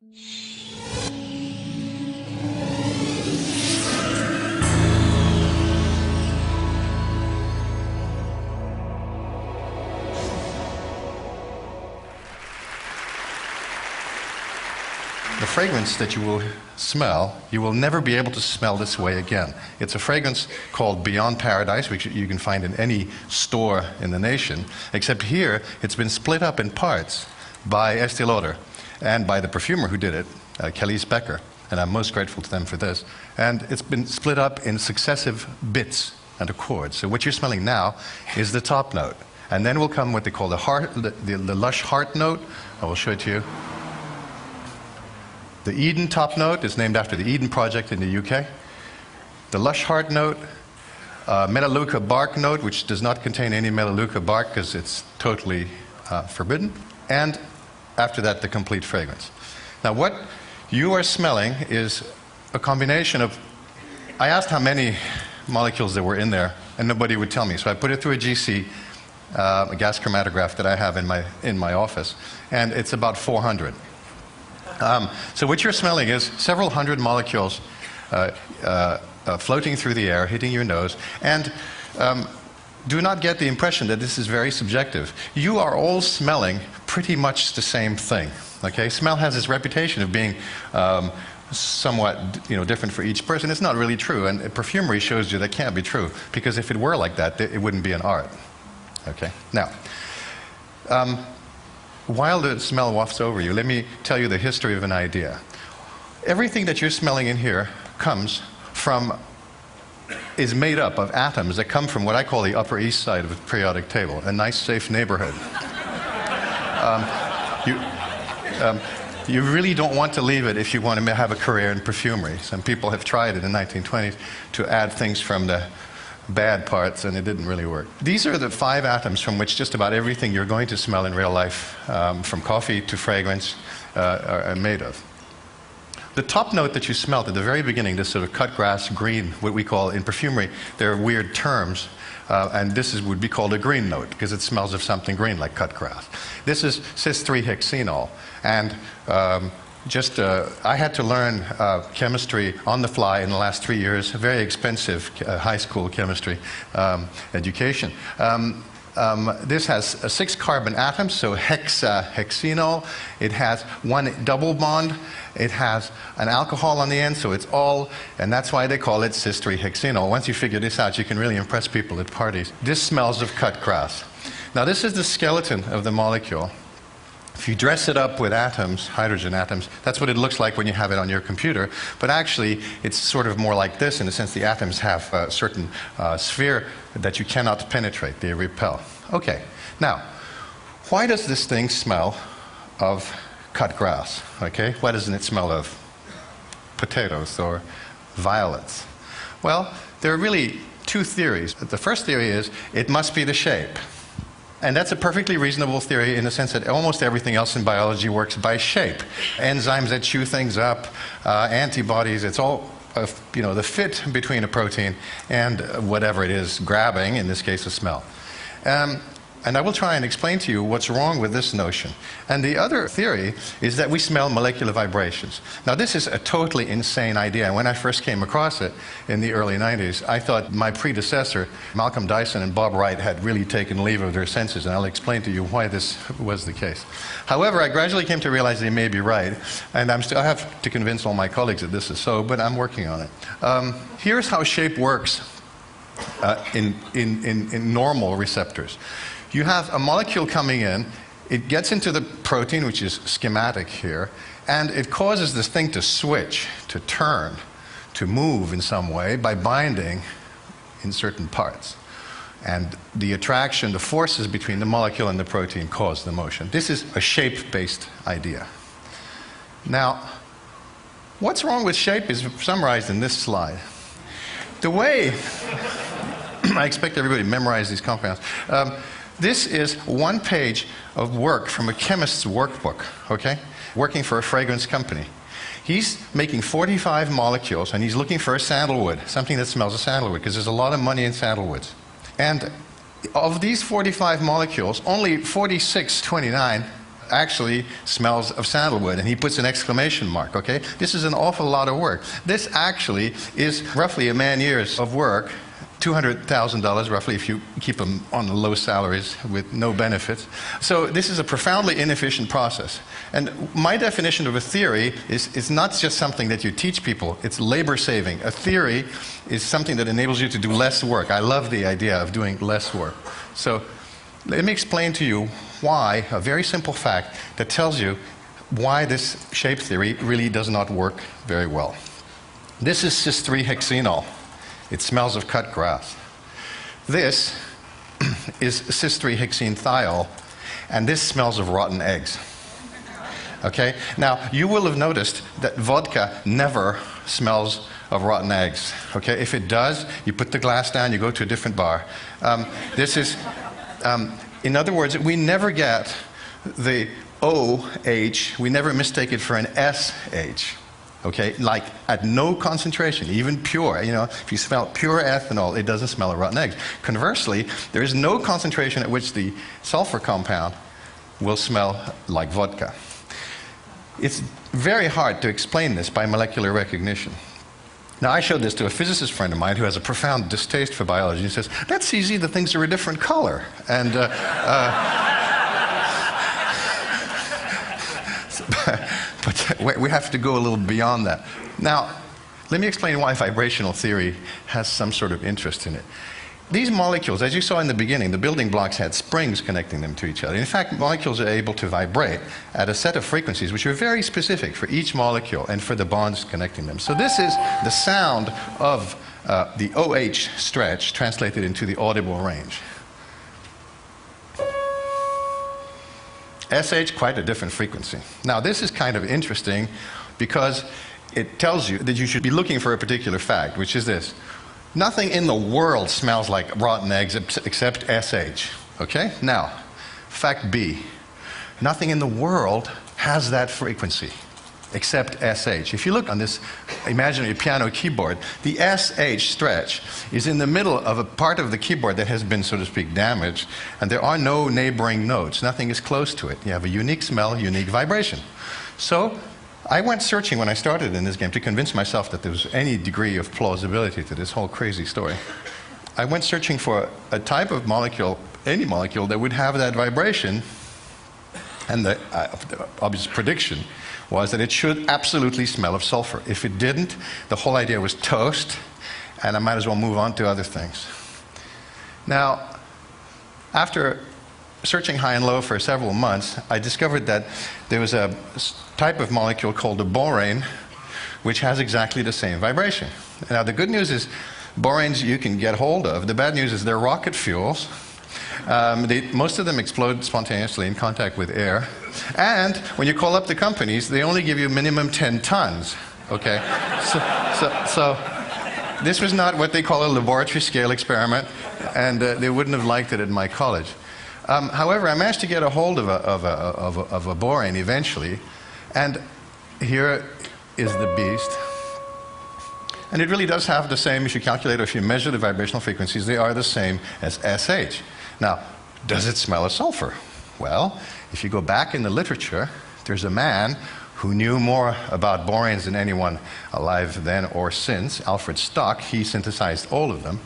The fragrance that you will smell, you will never be able to smell this way again. It's a fragrance called Beyond Paradise, which you can find in any store in the nation, except here it's been split up in parts by Estee Lauder and by the perfumer who did it, Kelly Becker, and I'm most grateful to them for this. And it's been split up in successive bits and accords. So what you're smelling now is the top note. And then will come what they call the lush heart note. I will show it to you. The Eden top note is named after the Eden Project in the UK. The lush heart note, Melaleuca bark note, which does not contain any Melaleuca bark because it's totally forbidden. And after that, the complete fragrance. Now, what you are smelling is a combination of, I asked how many molecules there were in there, and nobody would tell me. So I put it through a GC, a gas chromatograph that I have in my office, and it's about 400. So what you're smelling is several hundred molecules floating through the air, hitting your nose, and do not get the impression that this is very subjective. You are all smelling pretty much the same thing. Okay? Smell has this reputation of being somewhat different for each person. It's not really true, and perfumery shows you that can't be true, because if it were like that, it wouldn't be an art. Okay? Now, while the smell wafts over you, let me tell you the history of an idea. Everything that you're smelling in here is made up of atoms that come from what I call the Upper East Side of the periodic table, a nice, safe neighborhood. You really don't want to leave it if you want to have a career in perfumery. Some people have tried it in the 1920s to add things from the bad parts, and it didn't really work. These are the 5 atoms from which just about everything you're going to smell in real life, from coffee to fragrance, are made of. The top note that you smelled at the very beginning, this sort of cut grass green, what we call in perfumery, there are weird terms, and this would be called a green note because it smells of something green like cut grass. This is cis-3-hexenol, and I had to learn chemistry on the fly in the last 3 years, very expensive high school chemistry education. This has 6 carbon atoms, so hexenol. It has 1 double bond. It has an alcohol on the end, so it's all, and that's why they call it cis-3-hexenol. Once you figure this out, you can really impress people at parties. This smells of cut grass. Now, this is the skeleton of the molecule. If you dress it up with atoms, hydrogen atoms, that's what it looks like when you have it on your computer. But actually, it's sort of more like this in the sense the atoms have a certain sphere that you cannot penetrate. They repel. Okay. Now, why does this thing smell of cut grass? Okay. Why doesn't it smell of potatoes or violets? Well, there are really 2 theories. The first theory is it must be the shape. And that's a perfectly reasonable theory in the sense that almost everything else in biology works by shape. Enzymes that chew things up, antibodies, it's all, the fit between a protein and whatever it is grabbing, in this case a smell. And I will try and explain to you what's wrong with this notion. And the other theory is that we smell molecular vibrations. Now, this is a totally insane idea. And when I first came across it in the early 90s, I thought my predecessor, Malcolm Dyson and Bob Wright, had really taken leave of their senses. And I'll explain to you why this was the case. However, I gradually came to realize they may be right. And I have to convince all my colleagues that this is so, but I'm working on it. Here's how shape works in normal receptors. You have a molecule coming in, it gets into the protein, which is schematic here, and it causes this thing to switch, to turn, to move in some way by binding in certain parts. And the attraction, the forces between the molecule and the protein cause the motion. This is a shape-based idea. Now, what's wrong with shape is summarized in this slide. The way, I expect everybody to memorize these compounds. This is 1 page of work from a chemist's workbook, okay? Working for a fragrance company. He's making 45 molecules, and he's looking for a sandalwood, something that smells of sandalwood, because there's a lot of money in sandalwoods. And of these 45 molecules, only 46, 29 actually smells of sandalwood, and he puts an exclamation mark, okay? This is an awful lot of work. This actually is roughly a man years of work, $200,000 roughly if you keep them on the low salaries with no benefits. So this is a profoundly inefficient process. And my definition of a theory is not just something that you teach people, it's labor saving. A theory is something that enables you to do less work. I love the idea of doing less work. So let me explain to you why, a very simple fact that tells you why this shape theory really does not work very well. This is cis-3-hexenol. It smells of cut grass. This is cis-3-hexene-thiol, and this smells of rotten eggs. Okay? Now, you will have noticed that vodka never smells of rotten eggs. Okay? If it does, you put the glass down, you go to a different bar. In other words, we never get the OH, we never mistake it for an SH. Okay, like at no concentration, even pure. You know, if you smell pure ethanol, it doesn't smell of rotten eggs. Conversely, there is no concentration at which the sulfur compound will smell like vodka. It's very hard to explain this by molecular recognition. Now, I showed this to a physicist friend of mine who has a profound distaste for biology. He says, "That's easy, the things are a different color." And but we have to go a little beyond that. Now, let me explain why vibrational theory has some sort of interest in it. These molecules, as you saw in the beginning, the building blocks had springs connecting them to each other. In fact, molecules are able to vibrate at a set of frequencies which are very specific for each molecule and for the bonds connecting them. So this is the sound of the OH stretch translated into the audible range. SH, quite a different frequency. Now, this is kind of interesting because it tells you that you should be looking for a particular fact, which is this. Nothing in the world smells like rotten eggs except SH. Okay? Now, fact B. Nothing in the world has that frequency except SH. If you look on this imaginary piano keyboard, the SH stretch is in the middle of a part of the keyboard that has been, so to speak, damaged, and there are no neighboring notes. Nothing is close to it. You have a unique smell, unique vibration. So I went searching when I started in this game to convince myself that there was any degree of plausibility to this whole crazy story. I went searching for a type of molecule, any molecule, that would have that vibration, and the obvious prediction was that it should absolutely smell of sulfur. If it didn't, the whole idea was toast, and I might as well move on to other things. Now, after searching high and low for several months, I discovered that there was a type of molecule called a borane, which has exactly the same vibration. Now, the good news is boranes you can get hold of. The bad news is they're rocket fuels. Most of them explode spontaneously in contact with air. And when you call up the companies, they only give you minimum 10 tons. Okay? So this was not what they call a laboratory scale experiment, and they wouldn't have liked it at my college. However, I managed to get a hold of a borane eventually, and here is the beast. And it really does have the same, if you calculate or if you measure the vibrational frequencies, they are the same as SH. Now, does it smell of sulfur? Well, if you go back in the literature, there's a man who knew more about boranes than anyone alive then or since, Alfred Stock. He synthesized all of them.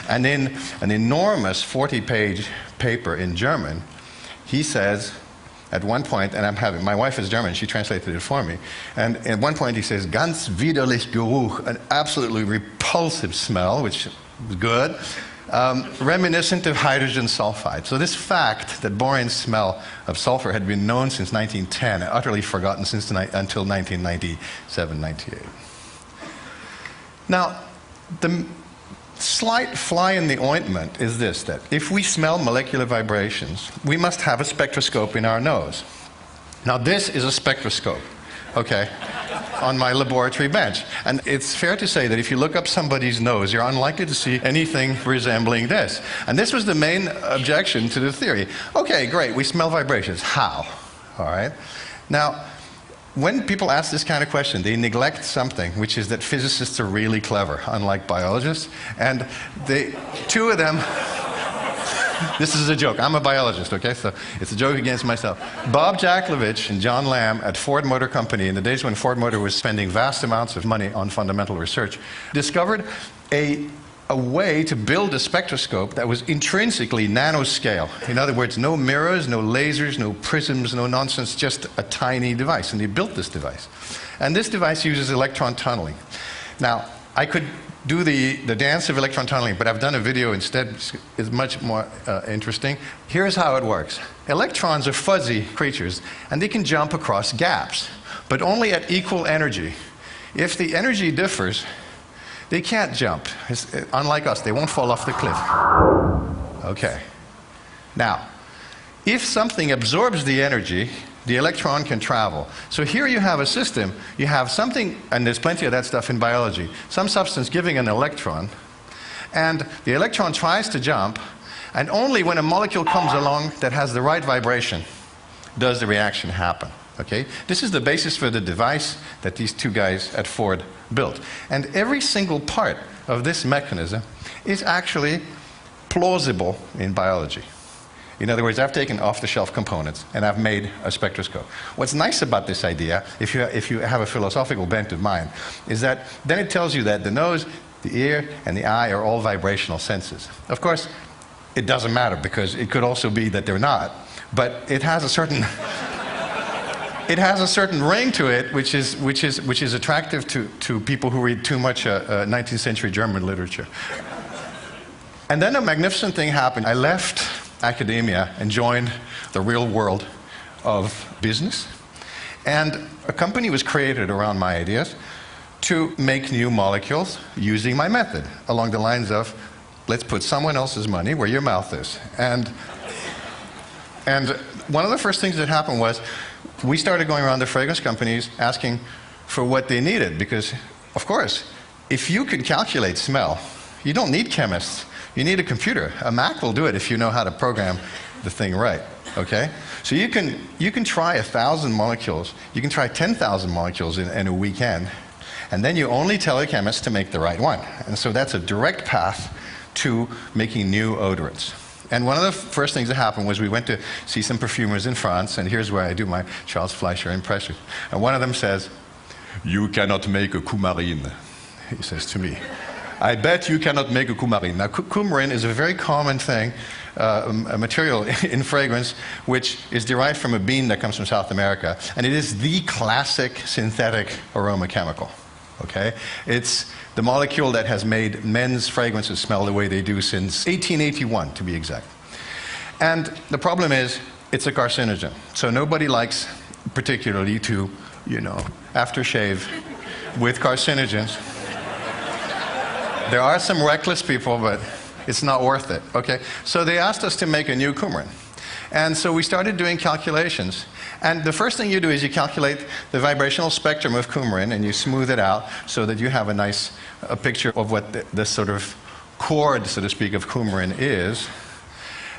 And in an enormous 40-page paper in German, he says, at one point, and my wife is German, she translated it for me, and at one point he says, ganz widerlich Geruch, an absolutely repulsive smell, which is good, reminiscent of hydrogen sulfide. So this fact that boranes smell of sulfur had been known since 1910, and utterly forgotten until 1997, 98. Now, the slight fly in the ointment is this, that if we smell molecular vibrations, we must have a spectroscope in our nose. Now, this is a spectroscope, okay, on my laboratory bench. And it's fair to say that if you look up somebody's nose, you're unlikely to see anything resembling this. And this was the main objection to the theory. Okay, great, we smell vibrations. How? All right. Now, when people ask this kind of question, they neglect something, which is that physicists are really clever, unlike biologists. And two of them This is a joke. I'm a biologist, okay? So it's a joke against myself. Bob Jacklovich and John Lamb at Ford Motor Company, in the days when Ford Motor was spending vast amounts of money on fundamental research, discovered a way to build a spectroscope that was intrinsically nanoscale. In other words, no mirrors, no lasers, no prisms, no nonsense, just a tiny device. And they built this device. And this device uses electron tunneling. Now, I could do the dance of electron tunneling, but I've done a video instead. It's much more interesting. Here's how it works. Electrons are fuzzy creatures, and they can jump across gaps, but only at equal energy. If the energy differs, they can't jump. Unlike us, they won't fall off the cliff. Okay. Now, if something absorbs the energy, the electron can travel. So here you have a system, you have something, and there's plenty of that stuff in biology, some substance giving an electron, and the electron tries to jump, and only when a molecule comes along that has the right vibration does the reaction happen. Okay? This is the basis for the device that these two guys at Ford built. And every single part of this mechanism is actually plausible in biology. In other words, I've taken off-the-shelf components and I've made a spectroscope. What's nice about this idea, if you have a philosophical bent of mind, is that then it tells you that the nose, the ear, and the eye are all vibrational senses. Of course, it doesn't matter because it could also be that they're not, but it has a certain it has a certain ring to it, which is attractive to people who read too much 19th century German literature. And then a magnificent thing happened. I left academia and joined the real world of business. And a company was created around my ideas to make new molecules using my method, along the lines of, let's put someone else's money where your mouth is. And one of the first things that happened was we started going around the fragrance companies asking for what they needed, because, of course, if you can calculate smell, you don't need chemists. You need a computer. A Mac will do it if you know how to program the thing right, okay? So you can try 1,000 molecules. You can try 10,000 molecules in a weekend, and then you only tell a chemist to make the right one. And so that's a direct path to making new odorants. And one of the first things that happened was we went to see some perfumers in France, and here's where I do my Charles Fleischer impression. And one of them says, "You cannot make a coumarine," he says to me. "I bet you cannot make a coumarine." Now, coumarin is a very common thing, a material in fragrance, which is derived from a bean that comes from South America. And it is the classic synthetic aroma chemical. Okay? It's the molecule that has made men's fragrances smell the way they do since 1881, to be exact. And the problem is, it's a carcinogen. So nobody likes particularly to, aftershave with carcinogens. There are some reckless people, but it's not worth it, okay? So they asked us to make a new coumarin. And so we started doing calculations. And the first thing you do is you calculate the vibrational spectrum of coumarin, and you smooth it out so that you have a nice picture of what the sort of chord, so to speak, of coumarin is.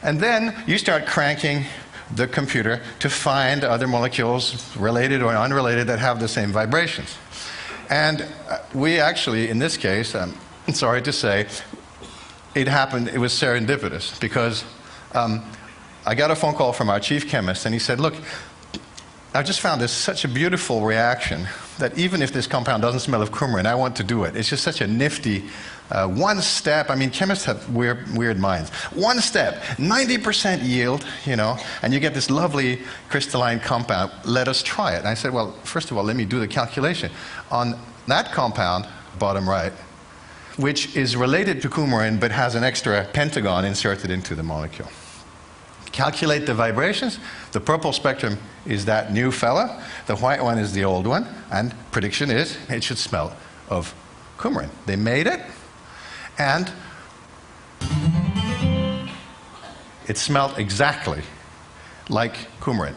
And then you start cranking the computer to find other molecules, related or unrelated, that have the same vibrations. And we actually, in this case, I'm sorry to say, it was serendipitous, because I got a phone call from our chief chemist, and he said, "Look, I just found this such a beautiful reaction that even if this compound doesn't smell of coumarin, I want to do it. It's just such a nifty one step." I mean, chemists have weird minds. One step, 90% yield, and you get this lovely crystalline compound. Let us try it. And I said, well, first of all, let me do the calculation. On that compound, bottom right, which is related to coumarin but has an extra pentagon inserted into the molecule. Calculate the vibrations. The purple spectrum is that new fella. The white one is the old one. And prediction is it should smell of coumarin. They made it, and it smelled exactly like coumarin.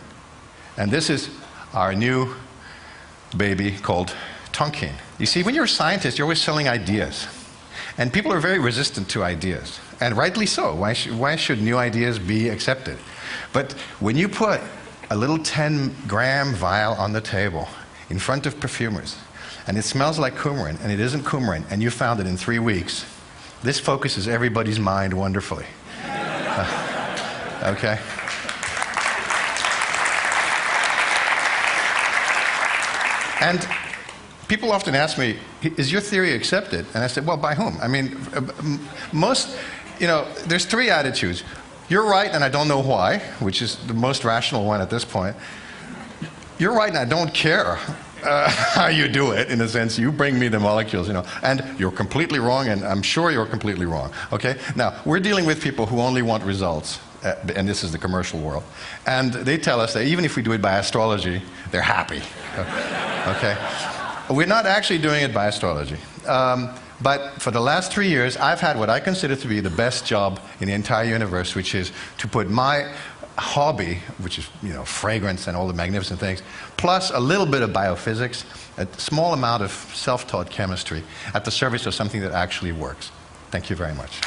And this is our new baby called Tonkin. You see, when you're a scientist, you're always selling ideas. And people are very resistant to ideas, and rightly so. Why should new ideas be accepted? But when you put a little 10-gram vial on the table in front of perfumers, and it smells like coumarin, and it isn't coumarin, and you found it in 3 weeks, this focuses everybody's mind wonderfully. Okay? And people often ask me, is your theory accepted? And I said, well, by whom? I mean, there's three attitudes. You're right and I don't know why, which is the most rational one at this point. You're right and I don't care how you do it, in a sense. You bring me the molecules, and you're completely wrong, and I'm sure you're completely wrong. Okay? Now, we're dealing with people who only want results, and this is the commercial world. And they tell us that even if we do it by astrology, they're happy. Okay? We're not actually doing it by astrology. But for the last 3 years, I've had what I consider to be the best job in the entire universe, which is to put my hobby, which is fragrance and all the magnificent things, plus a little bit of biophysics, a small amount of self-taught chemistry, at the service of something that actually works. Thank you very much.